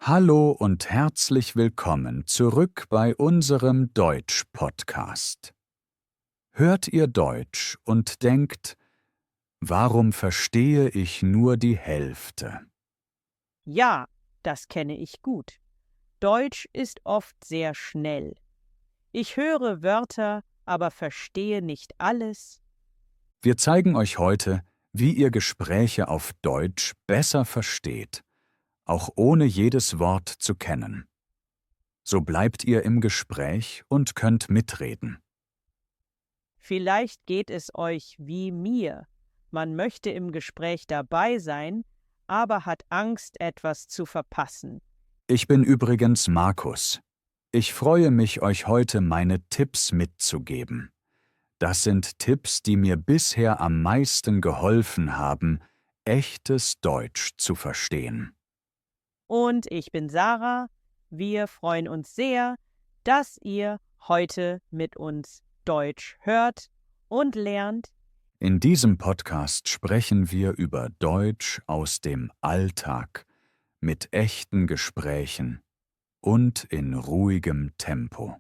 Hallo und herzlich willkommen zurück bei unserem Deutsch-Podcast. Hört ihr Deutsch und denkt, warum verstehe ich nur die Hälfte? Ja, das kenne ich gut. Deutsch ist oft sehr schnell. Ich höre Wörter, aber verstehe nicht alles. Wir zeigen euch heute, wie ihr Gespräche auf Deutsch besser versteht, auch ohne jedes Wort zu kennen. So bleibt ihr im Gespräch und könnt mitreden. Vielleicht geht es euch wie mir. Man möchte im Gespräch dabei sein, aber hat Angst, etwas zu verpassen. Ich bin übrigens Markus. Ich freue mich, euch heute meine Tipps mitzugeben. Das sind Tipps, die mir bisher am meisten geholfen haben, echtes Deutsch zu verstehen. Und ich bin Sarah. Wir freuen uns sehr, dass ihr heute mit uns Deutsch hört und lernt. In diesem Podcast sprechen wir über Deutsch aus dem Alltag, mit echten Gesprächen und in ruhigem Tempo.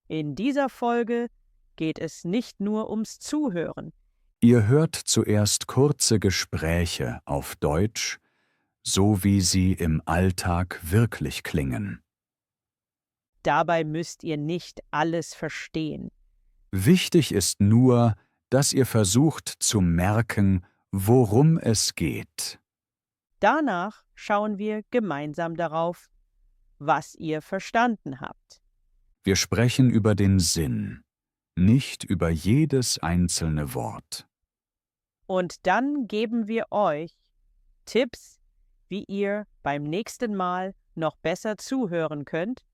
In dieser Folge geht es nicht nur ums Zuhören. Ihr hört zuerst kurze Gespräche auf Deutsch, so wie sie im Alltag wirklich klingen. Dabei müsst ihr nicht alles verstehen. Wichtig ist nur, dass ihr versucht zu merken, worum es geht. Danach schauen wir gemeinsam darauf, was ihr verstanden habt. Wir sprechen über den Sinn, nicht über jedes einzelne Wort. Und dann geben wir euch Tipps, wie ihr beim nächsten Mal noch besser zuhören könnt.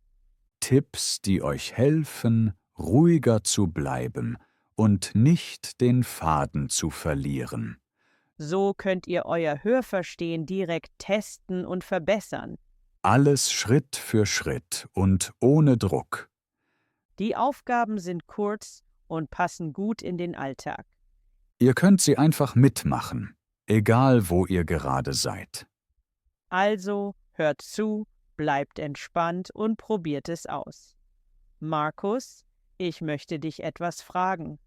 Tipps, die euch helfen, ruhiger zu bleiben und nicht den Faden zu verlieren. So könnt ihr euer Hörverstehen direkt testen und verbessern. Alles Schritt für Schritt und ohne Druck. Die Aufgaben sind kurz und passen gut in den Alltag. Ihr könnt sie einfach mitmachen, egal wo ihr gerade seid. Also hört zu, bleibt entspannt und probiert es aus. Markus, ich möchte dich etwas fragen.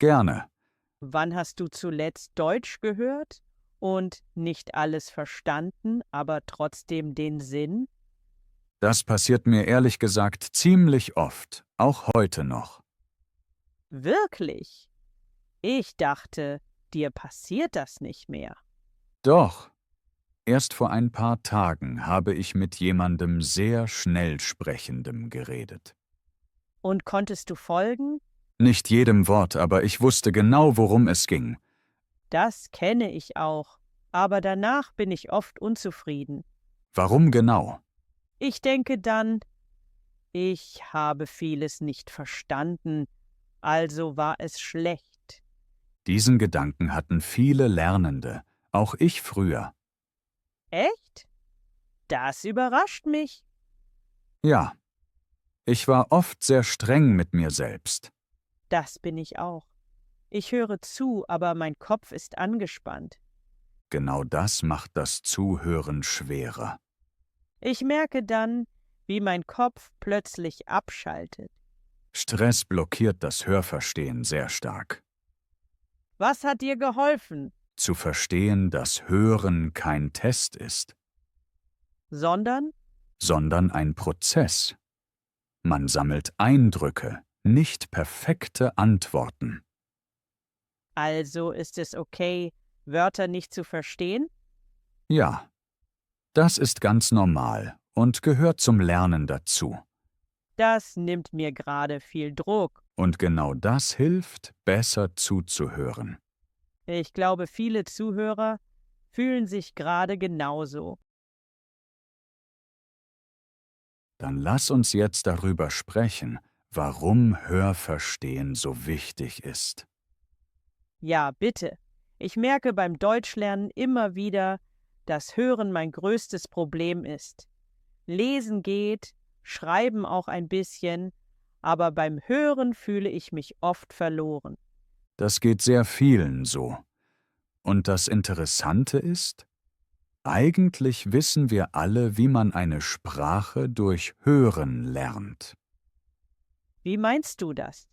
Gerne. Wann hast du zuletzt Deutsch gehört und nicht alles verstanden, aber trotzdem den Sinn? Das passiert mir ehrlich gesagt ziemlich oft, auch heute noch. Wirklich? Ich dachte, dir passiert das nicht mehr. Doch, erst vor ein paar Tagen habe ich mit jemandem sehr schnell Sprechendem geredet. Und konntest du folgen? Nicht jedem Wort, aber ich wusste genau, worum es ging. Das kenne ich auch, aber danach bin ich oft unzufrieden. Warum genau? Ich denke dann, ich habe vieles nicht verstanden, also war es schlecht. Diesen Gedanken hatten viele Lernende, auch ich früher. Echt? Das überrascht mich. Ja, ich war oft sehr streng mit mir selbst. Das bin ich auch. Ich höre zu, aber mein Kopf ist angespannt. Genau das macht das Zuhören schwerer. Ich merke dann, wie mein Kopf plötzlich abschaltet. Stress blockiert das Hörverstehen sehr stark. Was hat dir geholfen? Zu verstehen, dass Hören kein Test ist, Sondern? sondern ein Prozess. Man sammelt Eindrücke, nicht perfekte Antworten. Also ist es okay, Wörter nicht zu verstehen? Ja, das ist ganz normal und gehört zum Lernen dazu. Das nimmt mir gerade viel Druck. Und genau das hilft, besser zuzuhören. Ich glaube, viele Zuhörer fühlen sich gerade genauso. Dann lass uns jetzt darüber sprechen, warum Hörverstehen so wichtig ist. Ja, bitte. Ich merke beim Deutschlernen immer wieder, dass Hören mein größtes Problem ist. Lesen geht, schreiben auch ein bisschen, aber beim Hören fühle ich mich oft verloren. Das geht sehr vielen so. Und das Interessante ist, Eigentlich wissen wir alle, wie man eine Sprache durch Hören lernt. Wie meinst du das?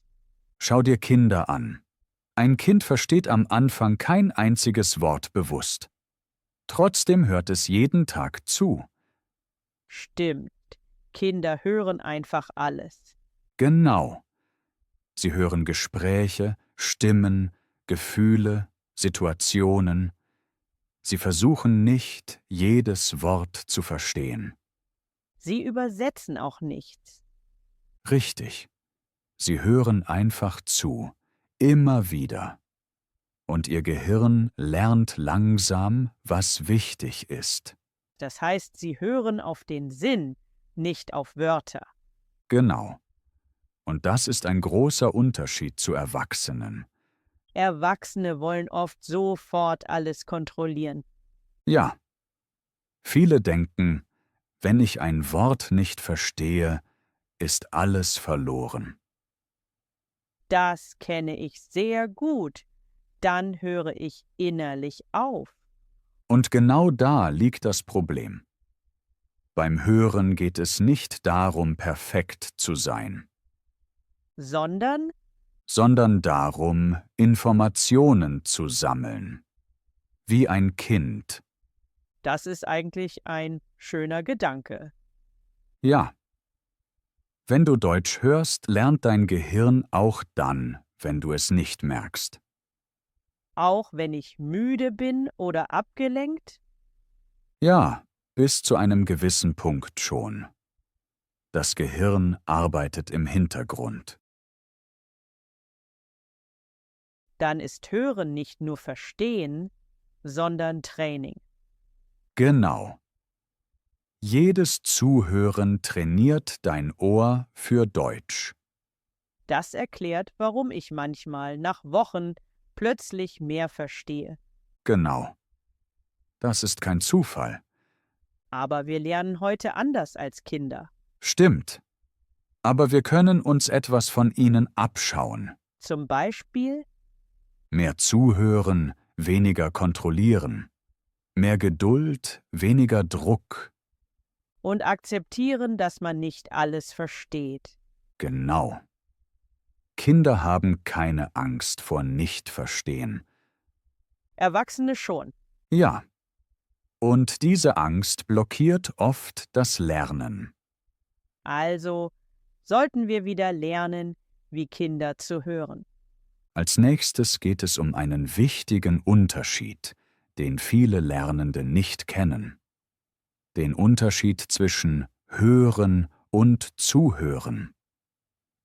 Schau dir Kinder an. Ein Kind versteht am Anfang kein einziges Wort bewusst. Trotzdem hört es jeden Tag zu. Stimmt, Kinder hören einfach alles. Genau. Sie hören Gespräche, Stimmen, Gefühle, Situationen. Sie versuchen nicht, jedes Wort zu verstehen. Sie übersetzen auch nichts. Richtig. Sie hören einfach zu, immer wieder. Und ihr Gehirn lernt langsam, was wichtig ist. Das heißt, sie hören auf den Sinn, nicht auf Wörter. Genau. Und das ist ein großer Unterschied zu Erwachsenen. Erwachsene wollen oft sofort alles kontrollieren. Ja. Viele denken, wenn ich ein Wort nicht verstehe, ist alles verloren. Das kenne ich sehr gut. Dann höre ich innerlich auf. Und genau da liegt das Problem. Beim Hören geht es nicht darum, perfekt zu sein, Sondern sondern darum, Informationen zu sammeln. Wie ein Kind. das ist eigentlich ein schöner Gedanke. Ja. Wenn du Deutsch hörst, lernt dein Gehirn auch dann, wenn du es nicht merkst. Auch wenn ich müde bin oder abgelenkt? Ja, bis zu einem gewissen Punkt schon. Das Gehirn arbeitet im Hintergrund. Dann ist Hören nicht nur Verstehen, sondern Training. Genau. Jedes Zuhören trainiert dein Ohr für Deutsch. Das erklärt, warum ich manchmal nach Wochen plötzlich mehr verstehe. Genau. Das ist kein Zufall. Aber wir lernen heute anders als Kinder. Stimmt. Aber wir können uns etwas von ihnen abschauen. Zum Beispiel, Mehr zuhören, weniger kontrollieren. Mehr Geduld, weniger Druck. und akzeptieren, dass man nicht alles versteht. Genau. Kinder haben keine Angst vor Nichtverstehen. Erwachsene schon. Ja. Und diese Angst blockiert oft das Lernen. Also sollten wir wieder lernen, wie Kinder zu hören. Als nächstes geht es um einen wichtigen Unterschied, den viele Lernende nicht kennen. Den Unterschied zwischen Hören und Zuhören.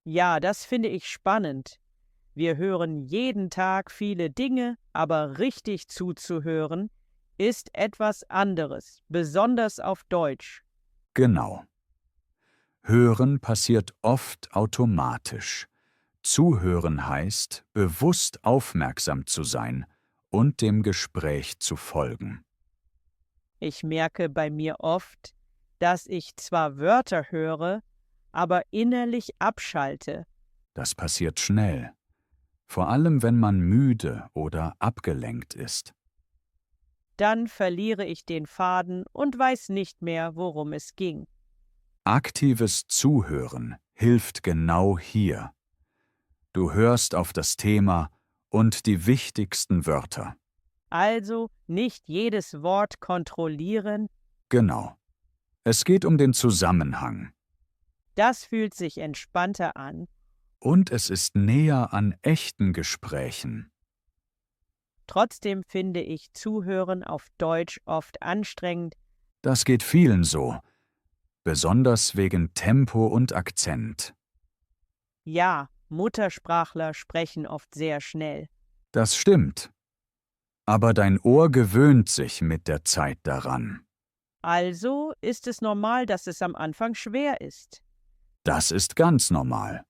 Ja, das finde ich spannend. Wir hören jeden Tag viele Dinge, aber richtig zuzuhören ist etwas anderes, besonders auf Deutsch. Genau. Hören passiert oft automatisch. Zuhören heißt, bewusst aufmerksam zu sein und dem Gespräch zu folgen. Ich merke bei mir oft, dass ich zwar Wörter höre, aber innerlich abschalte. Das passiert schnell. Vor allem, wenn man müde oder abgelenkt ist. Dann verliere ich den Faden und weiß nicht mehr, worum es ging. Aktives Zuhören hilft genau hier. Du hörst auf das Thema und die wichtigsten Wörter. Also nicht jedes Wort kontrollieren, Genau. Es geht um den Zusammenhang. das fühlt sich entspannter an. Und es ist näher an echten Gesprächen. Trotzdem finde ich Zuhören auf Deutsch oft anstrengend. Das geht vielen so. Besonders wegen Tempo und Akzent. Ja, Muttersprachler sprechen oft sehr schnell. Das stimmt. Aber dein Ohr gewöhnt sich mit der Zeit daran. Also ist es normal, dass es am Anfang schwer ist. Das ist ganz normal.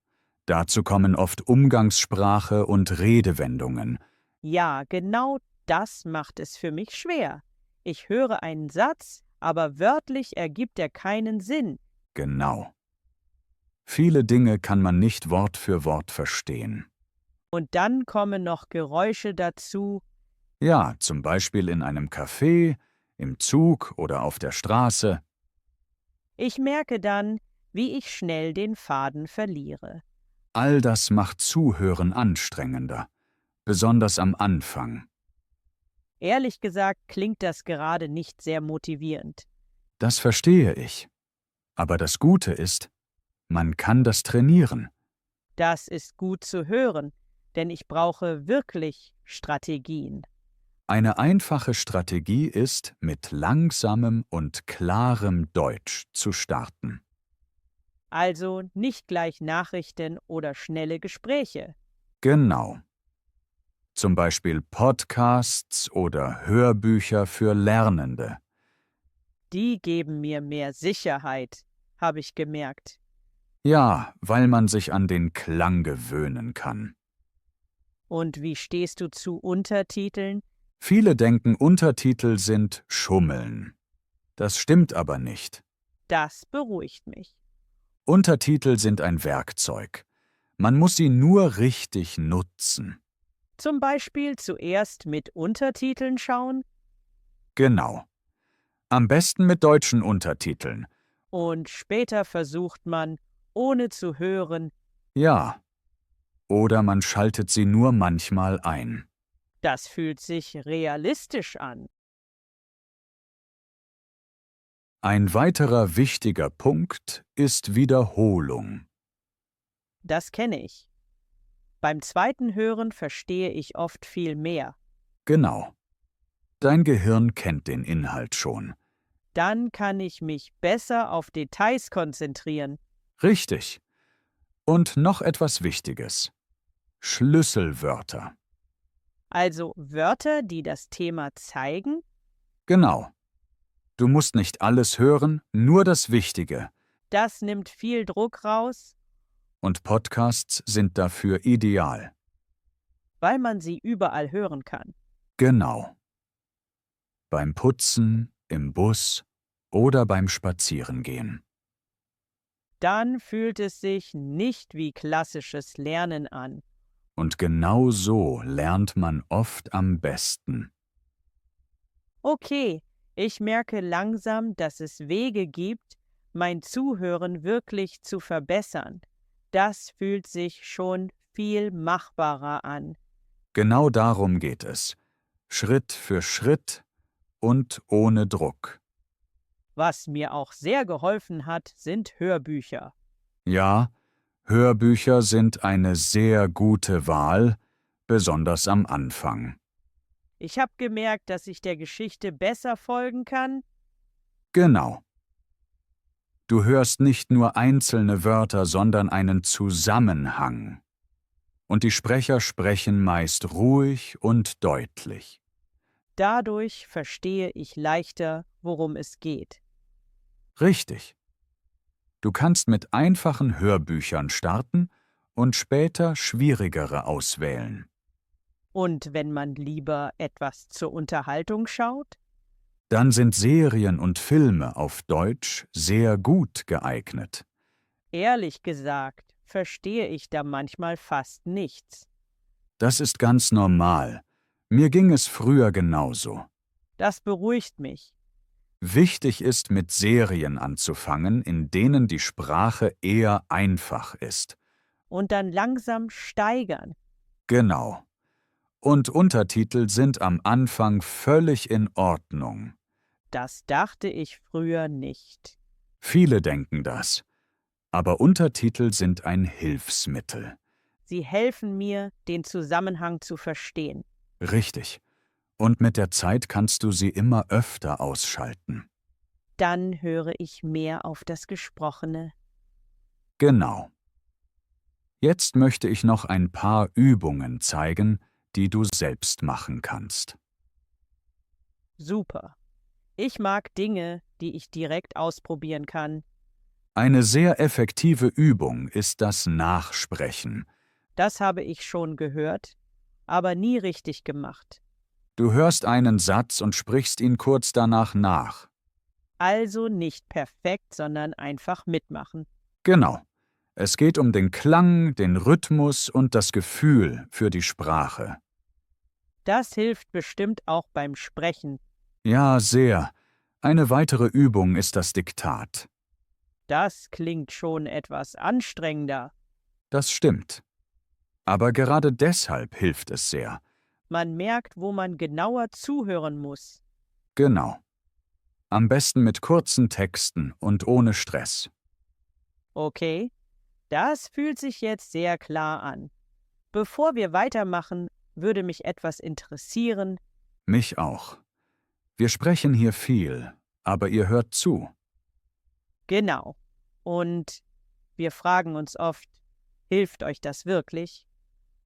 Dazu kommen oft Umgangssprache und Redewendungen. Ja, genau das macht es für mich schwer. Ich höre einen Satz, aber wörtlich ergibt er keinen Sinn. Genau. Viele Dinge kann man nicht Wort für Wort verstehen. Und dann kommen noch Geräusche dazu. Ja, zum Beispiel in einem Café, im Zug oder auf der Straße. Ich merke dann, wie ich schnell den Faden verliere. All das macht Zuhören anstrengender, besonders am Anfang. Ehrlich gesagt klingt das gerade nicht sehr motivierend. Das verstehe ich. Aber das Gute ist, man kann das trainieren. Das ist gut zu hören, denn ich brauche wirklich Strategien. Eine einfache Strategie ist, mit langsamem und klarem Deutsch zu starten. Also nicht gleich Nachrichten oder schnelle Gespräche. Genau. Zum Beispiel Podcasts oder Hörbücher für Lernende. Die geben mir mehr Sicherheit, habe ich gemerkt. Ja, weil man sich an den Klang gewöhnen kann. Und wie stehst du zu Untertiteln? Viele denken, Untertitel sind Schummeln. Das stimmt aber nicht. Das beruhigt mich. Untertitel sind ein Werkzeug. Man muss sie nur richtig nutzen. Zum Beispiel zuerst mit Untertiteln schauen Genau. Am besten mit deutschen Untertiteln. und später versucht man, ohne zu hören. Ja. Oder man schaltet sie nur manchmal ein. Das fühlt sich realistisch an. Ein weiterer wichtiger Punkt ist Wiederholung. Das kenne ich. Beim zweiten Hören verstehe ich oft viel mehr. Genau. Dein Gehirn kennt den Inhalt schon. Dann kann ich mich besser auf Details konzentrieren. Richtig. Und noch etwas Wichtiges. Schlüsselwörter. Also Wörter, die das Thema zeigen. Genau. Du musst nicht alles hören, nur das Wichtige. Das nimmt viel Druck raus, Und Podcasts sind dafür ideal. weil man sie überall hören kann. Genau. Beim Putzen, im Bus oder beim Spazierengehen. Dann fühlt es sich nicht wie klassisches Lernen an. Und genau so lernt man oft am besten. Okay, ich merke langsam, dass es Wege gibt, mein Zuhören wirklich zu verbessern. Das fühlt sich schon viel machbarer an. Genau darum geht es. Schritt für Schritt und ohne Druck. Was mir auch sehr geholfen hat, sind Hörbücher. Ja, Hörbücher sind eine sehr gute Wahl, besonders am Anfang. Ich habe gemerkt, dass ich der Geschichte besser folgen kann. Genau. Du hörst nicht nur einzelne Wörter, sondern einen Zusammenhang. Und die Sprecher sprechen meist ruhig und deutlich. Dadurch verstehe ich leichter, worum es geht. Richtig. Du kannst mit einfachen Hörbüchern starten und später schwierigere auswählen. Und wenn man lieber etwas zur Unterhaltung schaut? Dann sind Serien und Filme auf Deutsch sehr gut geeignet. Ehrlich gesagt, verstehe ich da manchmal fast nichts. Das ist ganz normal. Mir ging es früher genauso. Das beruhigt mich. Wichtig ist, mit Serien anzufangen, in denen die Sprache eher einfach ist. Und dann langsam steigern. Genau. Und Untertitel sind am Anfang völlig in Ordnung. Das dachte ich früher nicht. Viele denken das. Aber Untertitel sind ein Hilfsmittel. Sie helfen mir, den Zusammenhang zu verstehen. Richtig. Und mit der Zeit kannst du sie immer öfter ausschalten. Dann höre ich mehr auf das Gesprochene. Genau. Jetzt möchte ich noch ein paar Übungen zeigen, die du selbst machen kannst. Super. Ich mag Dinge, die ich direkt ausprobieren kann. Eine sehr effektive Übung ist das Nachsprechen. Das habe ich schon gehört, aber nie richtig gemacht. Du hörst einen Satz und sprichst ihn kurz danach nach. Also nicht perfekt, sondern einfach mitmachen. Genau. Es geht um den Klang, den Rhythmus und das Gefühl für die Sprache. Das hilft bestimmt auch beim Sprechen. Ja, sehr. Eine weitere Übung ist das Diktat. Das klingt schon etwas anstrengender. Das stimmt. Aber gerade deshalb hilft es sehr. Man merkt, wo man genauer zuhören muss. Genau. Am besten mit kurzen Texten und ohne Stress. Okay, das fühlt sich jetzt sehr klar an. Bevor wir weitermachen, würde mich etwas interessieren. Mich auch. Wir sprechen hier viel, aber ihr hört zu. Genau. Und wir fragen uns oft, hilft euch das wirklich?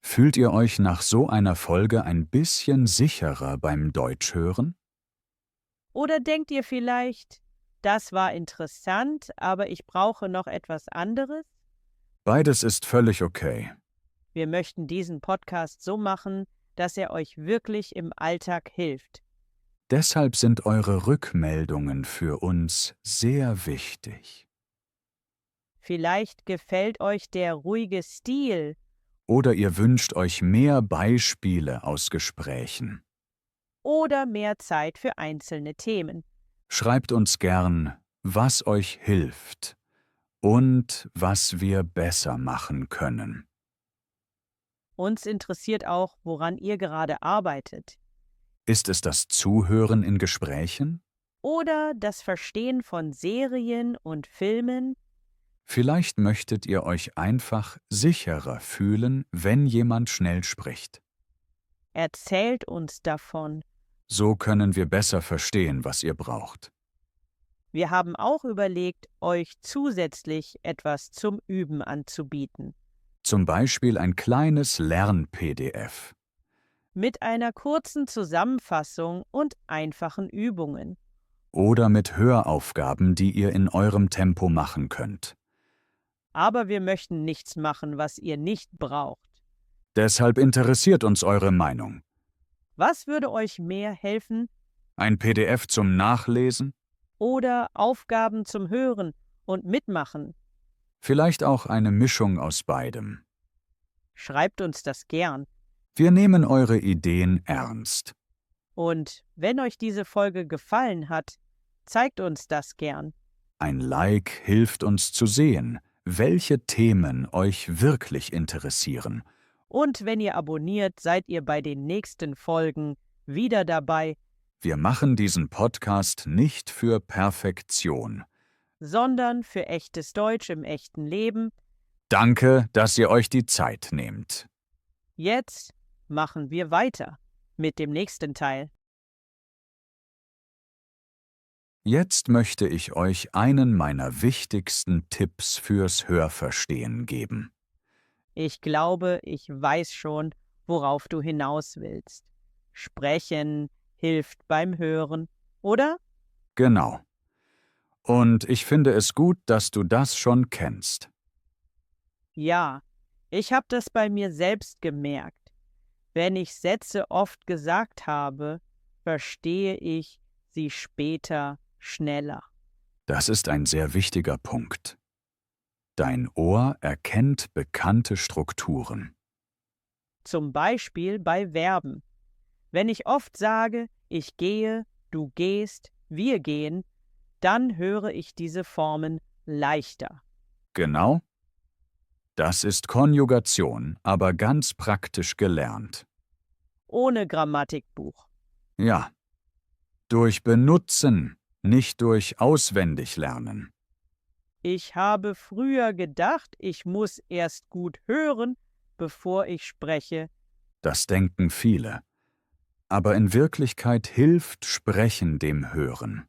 Fühlt ihr euch nach so einer Folge ein bisschen sicherer beim Deutschhören? Oder denkt ihr vielleicht, das war interessant, aber ich brauche noch etwas anderes? Beides ist völlig okay. Wir möchten diesen Podcast so machen, dass er euch wirklich im Alltag hilft. Deshalb sind eure Rückmeldungen für uns sehr wichtig. Vielleicht gefällt euch der ruhige Stil Oder ihr wünscht euch mehr Beispiele aus Gesprächen. oder mehr Zeit für einzelne Themen. Schreibt uns gern, was euch hilft und was wir besser machen können. Uns interessiert auch, woran ihr gerade arbeitet. Ist es das Zuhören in Gesprächen? Oder das Verstehen von Serien und Filmen. Vielleicht möchtet ihr euch einfach sicherer fühlen, wenn jemand schnell spricht. Erzählt uns davon. So können wir besser verstehen, was ihr braucht. Wir haben auch überlegt, euch zusätzlich etwas zum Üben anzubieten. Zum Beispiel ein kleines Lern-PDF. Mit einer kurzen Zusammenfassung und einfachen Übungen. Oder mit Höraufgaben, die ihr in eurem Tempo machen könnt. Aber wir möchten nichts machen, was ihr nicht braucht. Deshalb interessiert uns eure Meinung. Was würde euch mehr helfen? Ein PDF zum Nachlesen? Oder Aufgaben zum Hören und Mitmachen? Vielleicht auch eine Mischung aus beidem. Schreibt uns das gern. Wir nehmen eure Ideen ernst. Und wenn euch diese Folge gefallen hat, zeigt uns das gern. Ein Like hilft uns zu sehen, welche Themen euch wirklich interessieren. Und wenn ihr abonniert, seid ihr bei den nächsten Folgen wieder dabei, Wir machen diesen Podcast nicht für Perfektion. sondern für echtes Deutsch im echten Leben. Danke, dass ihr euch die Zeit nehmt. Jetzt machen wir weiter mit dem nächsten Teil. Jetzt möchte ich euch einen meiner wichtigsten Tipps fürs Hörverstehen geben. Ich glaube, ich weiß schon, worauf du hinaus willst. Sprechen hilft beim Hören, oder? Genau. Und ich finde es gut, dass du das schon kennst. Ja, ich habe das bei mir selbst gemerkt. Wenn ich Sätze oft gesagt habe, verstehe ich sie später schneller. Das ist ein sehr wichtiger Punkt. Dein Ohr erkennt bekannte Strukturen. Zum Beispiel bei Verben. Wenn ich oft sage, ich gehe, du gehst, wir gehen, dann höre ich diese Formen leichter. Genau? Das ist Konjugation, aber ganz praktisch gelernt. Ohne Grammatikbuch. Ja. Durch Benutzen, nicht durch Auswendiglernen. Ich habe früher gedacht, ich muss erst gut hören, bevor ich spreche. Das denken viele. Aber in Wirklichkeit hilft Sprechen dem Hören.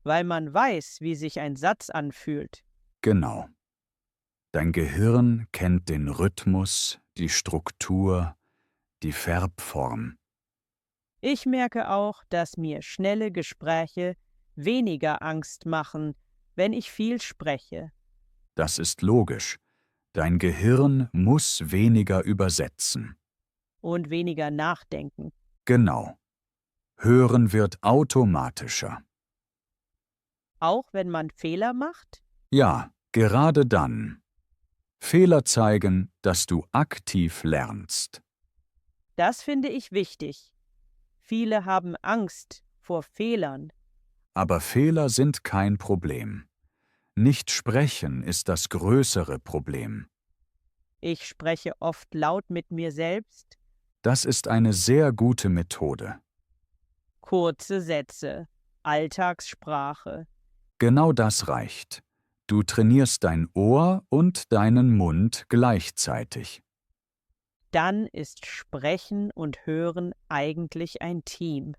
Weil man weiß, wie sich ein Satz anfühlt. Genau. Dein Gehirn kennt den Rhythmus, die Struktur, die Verbform. Ich merke auch, dass mir schnelle Gespräche weniger Angst machen, wenn ich viel spreche. Das ist logisch. Dein Gehirn muss weniger übersetzen. Und weniger nachdenken. Genau. Hören wird automatischer. Auch wenn man Fehler macht? Ja, gerade dann. Fehler zeigen, dass du aktiv lernst. Das finde ich wichtig. Viele haben Angst vor Fehlern. Aber Fehler sind kein Problem. Nicht sprechen ist das größere Problem. Ich spreche oft laut mit mir selbst. Das ist eine sehr gute Methode. Kurze Sätze, Alltagssprache. Genau das reicht. Du trainierst dein Ohr und deinen Mund gleichzeitig. Dann ist Sprechen und Hören eigentlich ein Team.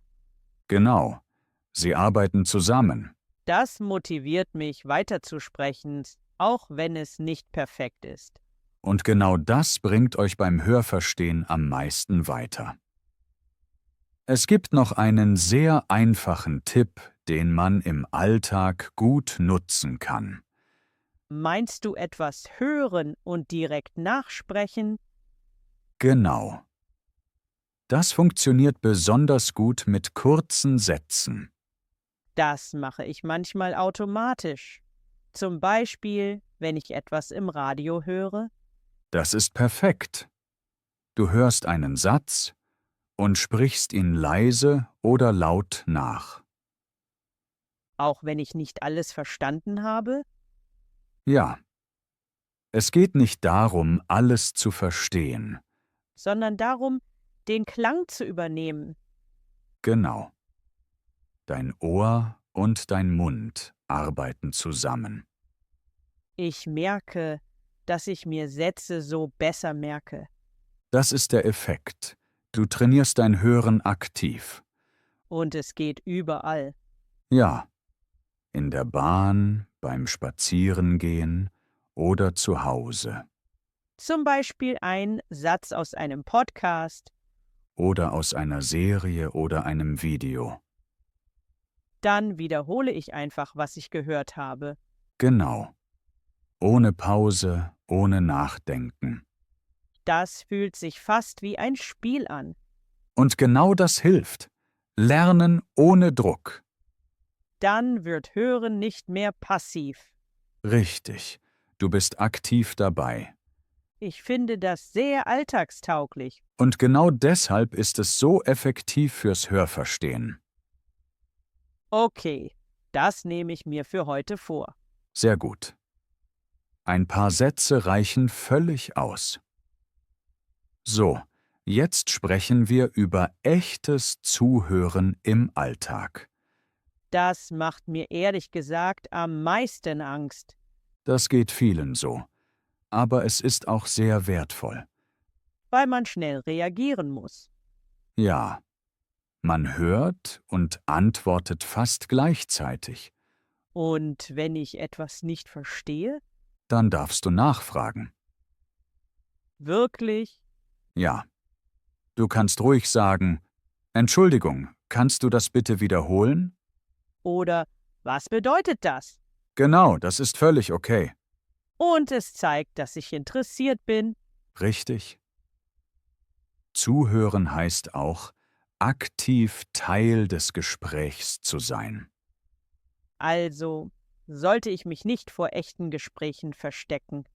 Genau. Sie arbeiten zusammen. Das motiviert mich, weiterzusprechen, auch wenn es nicht perfekt ist. Und genau das bringt euch beim Hörverstehen am meisten weiter. Es gibt noch einen sehr einfachen Tipp, den man im Alltag gut nutzen kann. Meinst du etwas hören und direkt nachsprechen? Genau. Das funktioniert besonders gut mit kurzen Sätzen. Das mache ich manchmal automatisch. Zum Beispiel, wenn ich etwas im Radio höre. Das ist perfekt. Du hörst einen Satz und sprichst ihn leise oder laut nach. Auch wenn ich nicht alles verstanden habe? Ja, es geht nicht darum, alles zu verstehen. Sondern darum, den Klang zu übernehmen. Genau. Dein Ohr und dein Mund arbeiten zusammen. Ich merke, dass ich mir Sätze so besser merke. Das ist der Effekt. Du trainierst dein Hören aktiv. Und es geht überall. Ja, in der Bahn, beim Spazierengehen oder zu Hause Zum Beispiel ein Satz aus einem Podcast. oder aus einer Serie oder einem Video. Dann wiederhole ich einfach, was ich gehört habe. Genau. Ohne Pause, ohne Nachdenken. Das fühlt sich fast wie ein Spiel an. Und genau das hilft. Lernen ohne Druck. Dann wird Hören nicht mehr passiv. Richtig. Du bist aktiv dabei. Ich finde das sehr alltagstauglich. Und genau deshalb ist es so effektiv fürs Hörverstehen. Okay, das nehme ich mir für heute vor. Sehr gut. Ein paar Sätze reichen völlig aus. So, jetzt sprechen wir über echtes Zuhören im Alltag. Das macht mir ehrlich gesagt am meisten Angst. Das geht vielen so. Aber es ist auch sehr wertvoll. Weil man schnell reagieren muss. Ja, man hört und antwortet fast gleichzeitig. Und wenn ich etwas nicht verstehe? Dann darfst du nachfragen. Wirklich? Ja. Du kannst ruhig sagen, Entschuldigung, kannst du das bitte wiederholen? Oder was bedeutet das? Genau, das ist völlig okay. Und es zeigt, dass ich interessiert bin. Richtig? Zuhören heißt auch, aktiv Teil des Gesprächs zu sein. Also sollte ich mich nicht vor echten Gesprächen verstecken.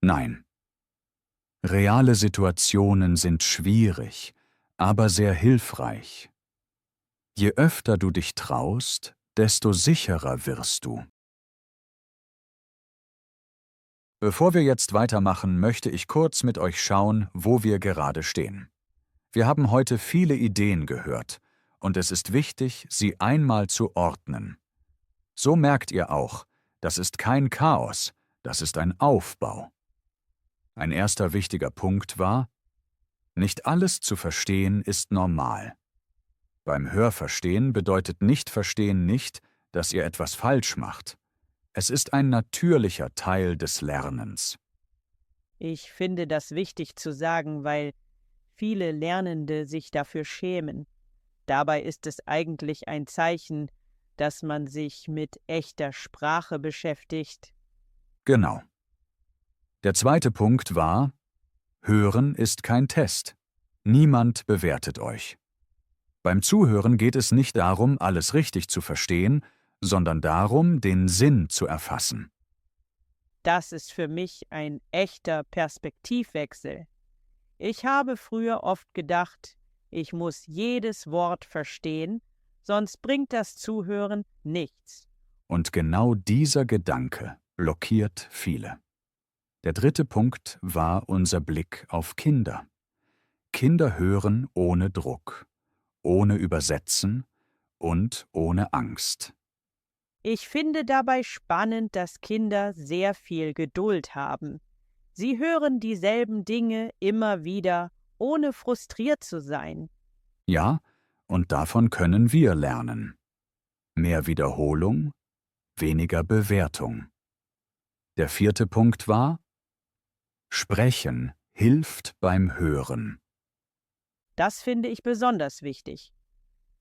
Nein. Reale Situationen sind schwierig, aber sehr hilfreich. Je öfter du dich traust, desto sicherer wirst du. Bevor wir jetzt weitermachen, möchte ich kurz mit euch schauen, wo wir gerade stehen. Wir haben heute viele Ideen gehört, und es ist wichtig, sie einmal zu ordnen. So merkt ihr auch, das ist kein Chaos, das ist ein Aufbau. Ein erster wichtiger Punkt war, nicht alles zu verstehen ist normal. Beim Hörverstehen bedeutet Nicht-Verstehen nicht, dass ihr etwas falsch macht. Es ist ein natürlicher Teil des Lernens. Ich finde das wichtig zu sagen, weil viele Lernende sich dafür schämen. Dabei ist es eigentlich ein Zeichen, dass man sich mit echter Sprache beschäftigt. Genau. Der zweite Punkt war, Hören ist kein Test. Niemand bewertet euch. Beim Zuhören geht es nicht darum, alles richtig zu verstehen, sondern darum, den Sinn zu erfassen. Das ist für mich ein echter Perspektivwechsel. Ich habe früher oft gedacht, ich muss jedes Wort verstehen, sonst bringt das Zuhören nichts. Und genau dieser Gedanke blockiert viele. Der dritte Punkt war unser Blick auf Kinder. Kinder hören ohne Druck, ohne Übersetzen und ohne Angst. Ich finde dabei spannend, dass Kinder sehr viel Geduld haben. Sie hören dieselben Dinge immer wieder, ohne frustriert zu sein. Ja, und davon können wir lernen. Mehr Wiederholung, weniger Bewertung. Der vierte Punkt war: Sprechen hilft beim Hören. Das finde ich besonders wichtig.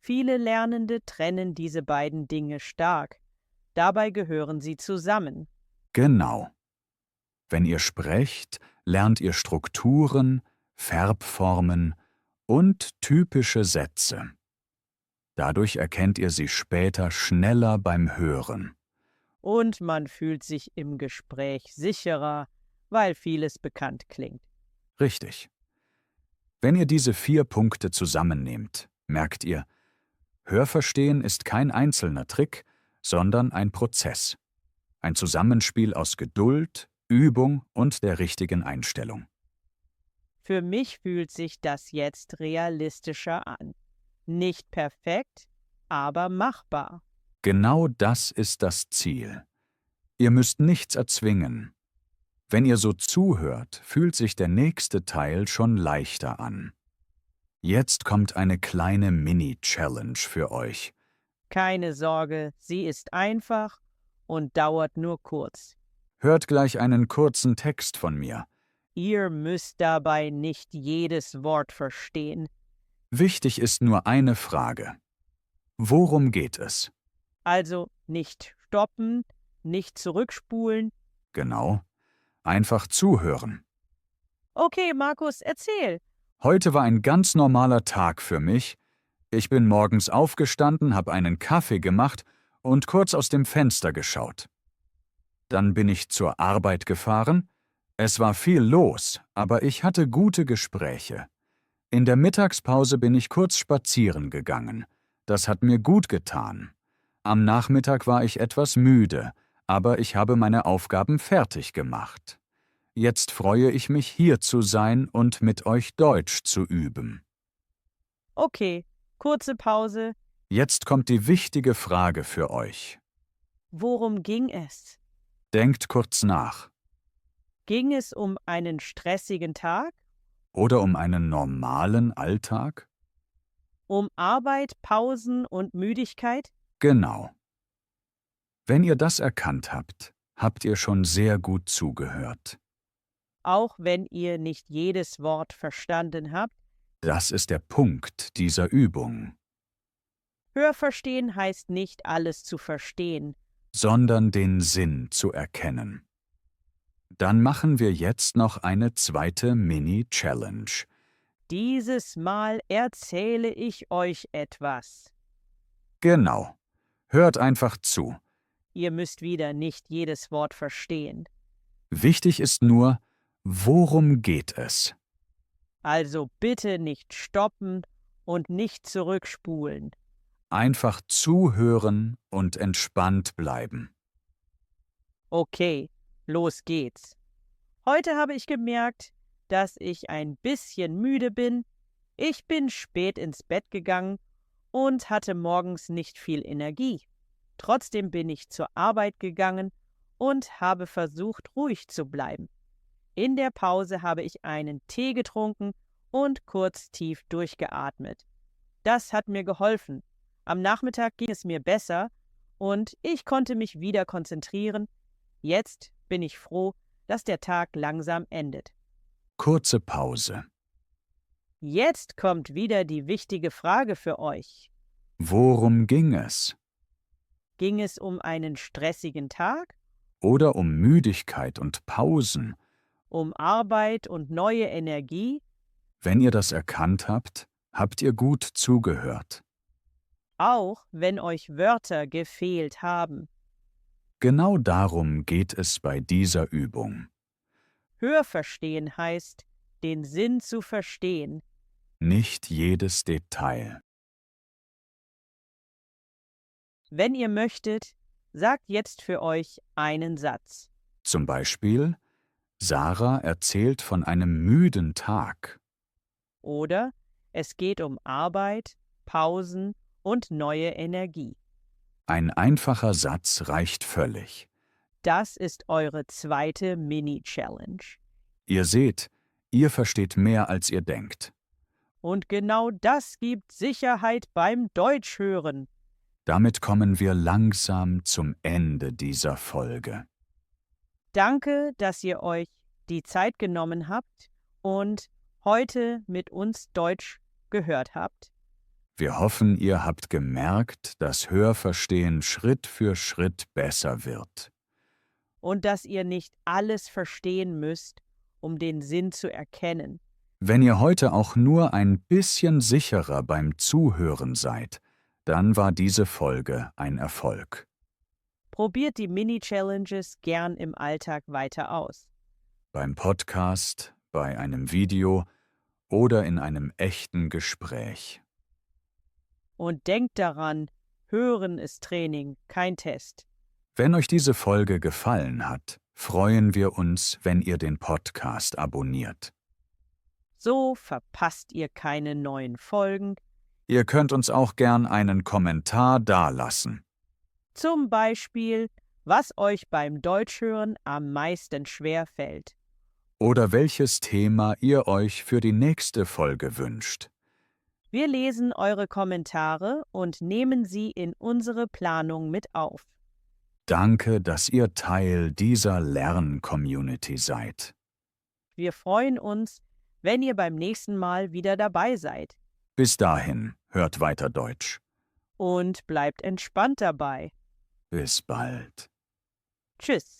Viele Lernende trennen diese beiden Dinge stark. Dabei gehören sie zusammen. Genau. Wenn ihr sprecht, lernt ihr Strukturen, Verbformen und typische Sätze. Dadurch erkennt ihr sie später schneller beim Hören. Und man fühlt sich im Gespräch sicherer, weil vieles bekannt klingt. Richtig. Wenn ihr diese 4 Punkte zusammennehmt, merkt ihr, Hörverstehen ist kein einzelner Trick, sondern ein Prozess. Ein Zusammenspiel aus Geduld, Übung und der richtigen Einstellung. Für mich fühlt sich das jetzt realistischer an. Nicht perfekt, aber machbar. Genau das ist das Ziel. Ihr müsst nichts erzwingen. Wenn ihr so zuhört, fühlt sich der nächste Teil schon leichter an. Jetzt kommt eine kleine Mini-Challenge für euch. Keine Sorge, sie ist einfach und dauert nur kurz. Hört gleich einen kurzen Text von mir. Ihr müsst dabei nicht jedes Wort verstehen. Wichtig ist nur eine Frage. Worum geht es? Also nicht stoppen, nicht zurückspulen. Genau. Einfach zuhören. Okay, Markus, erzähl. Heute war ein ganz normaler Tag für mich. Ich bin morgens aufgestanden, habe einen Kaffee gemacht und kurz aus dem Fenster geschaut. Dann bin ich zur Arbeit gefahren. Es war viel los, aber ich hatte gute Gespräche. In der Mittagspause bin ich kurz spazieren gegangen. Das hat mir gut getan. Am Nachmittag war ich etwas müde, aber ich habe meine Aufgaben fertig gemacht. Jetzt freue ich mich, hier zu sein und mit euch Deutsch zu üben. Okay, kurze Pause. Jetzt kommt die wichtige Frage für euch. Worum ging es? Denkt kurz nach. Ging es um einen stressigen Tag? Oder um einen normalen Alltag? Um Arbeit, Pausen und Müdigkeit? Genau. Wenn ihr das erkannt habt, habt ihr schon sehr gut zugehört. Auch wenn ihr nicht jedes Wort verstanden habt? Das ist der Punkt dieser Übung. Hörverstehen heißt nicht alles zu verstehen. Sondern den Sinn zu erkennen. Dann machen wir jetzt noch eine zweite Mini-Challenge. Dieses Mal erzähle ich euch etwas. Genau. Hört einfach zu. Ihr müsst wieder nicht jedes Wort verstehen. Wichtig ist nur, worum geht es? Also bitte nicht stoppen und nicht zurückspulen. Einfach zuhören und entspannt bleiben. Okay, los geht's. Heute habe ich gemerkt, dass ich ein bisschen müde bin. Ich bin spät ins Bett gegangen und hatte morgens nicht viel Energie. Trotzdem bin ich zur Arbeit gegangen und habe versucht, ruhig zu bleiben. In der Pause habe ich einen Tee getrunken und kurz tief durchgeatmet. Das hat mir geholfen. Am Nachmittag ging es mir besser und ich konnte mich wieder konzentrieren. Jetzt bin ich froh, dass der Tag langsam endet. Kurze Pause. Jetzt kommt wieder die wichtige Frage für euch. Worum ging es? Ging es um einen stressigen Tag, Oder um Müdigkeit und Pausen? um Arbeit und neue Energie? Wenn ihr das erkannt habt, habt ihr gut zugehört. Auch wenn euch Wörter gefehlt haben. Genau darum geht es bei dieser Übung. Hörverstehen heißt, den Sinn zu verstehen. Nicht jedes Detail. Wenn ihr möchtet, sagt jetzt für euch einen Satz. Zum Beispiel: Sarah erzählt von einem müden Tag. Oder es geht um Arbeit, Pausen und neue Energie. Ein einfacher Satz reicht völlig. Das ist eure zweite Mini-Challenge. Ihr seht, ihr versteht mehr, als ihr denkt. Und genau das gibt Sicherheit beim Deutschhören. Damit kommen wir langsam zum Ende dieser Folge. Danke, dass ihr euch die Zeit genommen habt und heute mit uns Deutsch gehört habt. Wir hoffen, ihr habt gemerkt, dass Hörverstehen Schritt für Schritt besser wird. Und dass ihr nicht alles verstehen müsst, um den Sinn zu erkennen. Wenn ihr heute auch nur ein bisschen sicherer beim Zuhören seid, dann war diese Folge ein Erfolg. Probiert die Mini-Challenges gern im Alltag weiter aus. Beim Podcast, bei einem Video oder in einem echten Gespräch. Und denkt daran, Hören ist Training, kein Test. Wenn euch diese Folge gefallen hat, freuen wir uns, wenn ihr den Podcast abonniert. So verpasst ihr keine neuen Folgen. Ihr könnt uns auch gern einen Kommentar dalassen. Zum Beispiel, was euch beim Deutschhören am meisten schwerfällt. Oder welches Thema ihr euch für die nächste Folge wünscht. Wir lesen eure Kommentare und nehmen sie in unsere Planung mit auf. Danke, dass ihr Teil dieser Lern-Community seid. Wir freuen uns, wenn ihr beim nächsten Mal wieder dabei seid. Bis dahin, hört weiter Deutsch. Und bleibt entspannt dabei. Bis bald. Tschüss.